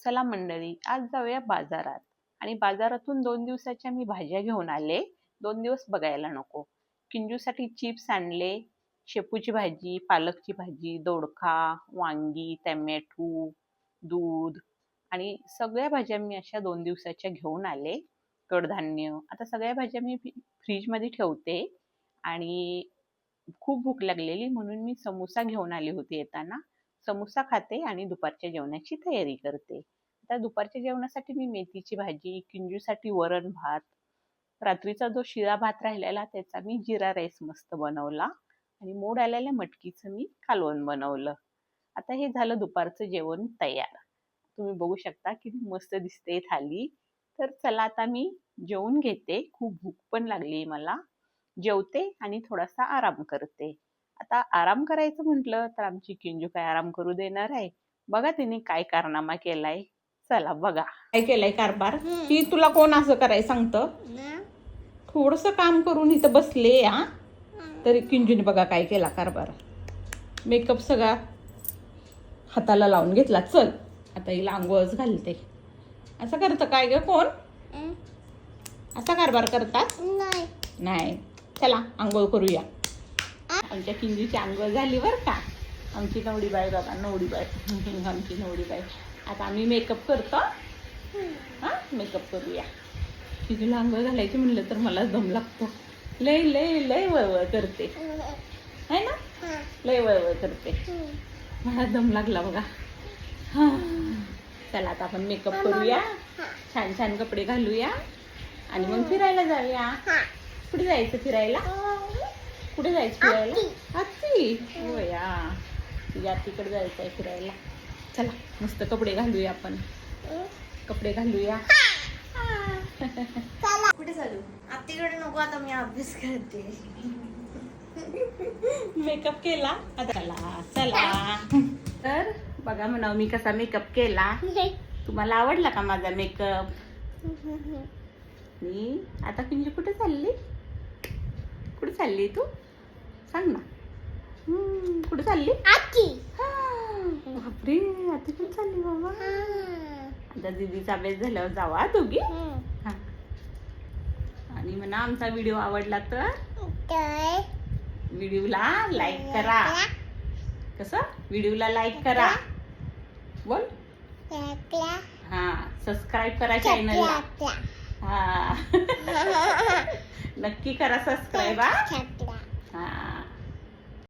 चला मंडळी, आज जाऊया बाजारात. आणि बाजारातून 2 दिवसाच्या मी भाज्या घेऊन आले. 2 दिवस बघायला नको. किंजूसाठी चिप्स आणले, शेपूची भाजी, पालकची भाजी, दोडका, वांगी, टोमॅटो, दूध आणि सगळ्या भाज्या मी अशा 2 दिवसाच्या घेऊन आले. कडधान्य. आता सगळ्या भाज्या मी फ्रीजमध्ये ठेवते. आणि खूप भूक लागलेली म्हणून मी समोसा घेऊन आली होती येताना. समोसा खाते आणि दुपारच्या जेवणाची तयारी करते. आता दुपारच्या जेवणासाठी मी मेथीची भाजी, किंजूसाठी वरण भात, रात्रीचा जो शिळा भात राहिलेला त्याचा मी जिरा राईस मस्त बनवला आणि मोड आलेल्या मटकीचं मी कालवण बनवलं. आता हे झालं दुपारचं जेवण तयार. तुम्ही बघू शकता किती मस्त दिसते थाली. तर चला आता मी जेवून घेते. खूप भूक पण लागली मला. जेवते आणि थोडासा आराम करते. आता आराम करायचं म्हटलं तर आमची किंजू काय आराम करू देणार आहे. बघा तिने काय कारनामा केलाय. चला बघा काय केलाय कारभार. की तुला कोण असं कराय सांगतं. थोडस काम करून इथं बसले हा. तरी किंजूने बघा काय केला कारभार. मेकअप सगळा हाताला लावून घेतला. चल आता हिला आंघोळच घालते. असं करतं काय ग कोण. असा कारभार करतात नाही. चला आंघोळ करूया. आमच्या किंजूची आंघोळ झाली बरं का. आमची नवडीबाई बाबा नवडीबाई आमची नवडीबाई. आता आम्ही मेकअप करतो. हां मेकअप करूया. किंजूला आंघोळ घालायची म्हणलं तर मला दम लागतो. लय लय लय वळवळ करते है ना. लय वळवळ करते. मला दम लागला बघा. हां चला आता आपण मेकअप करूया. छान छान कपडे घालूया आणि मग फिरायला जाऊया. कुठे जायचं फिरायला. कुठे जायचं फिरायला. आत्ती हो या तुझ्या आत्तीकडे जायचं आहे फिरायला. चला मस्त कपडे घालूया आपण. कपडे घालूया. चला कुठे चालू. आत्तीकडे नको आता मी अभ्यास करते. मेकअप केला चला चला. तर बघा म्हणा मी कसा मेकअप केला. तुम्हाला आवडला का माझा मेकअप. मी आता किंजू कुठे चालली. कुठे चालली तू सांग ना. कुठे चालली. बापरे आता कुठे चालली बाबा. आता दीदीचा अभ्यास झाल्यावर जावा दोघी. हा आणि म्हणा आमचा व्हिडिओ आवडला तर व्हिडिओला लाईक करा. कसं व्हिडिओला लाईक करा बोल. हा सबस्क्राईब करा चॅनलला. हा नक्की करा सबस्क्राईब. हा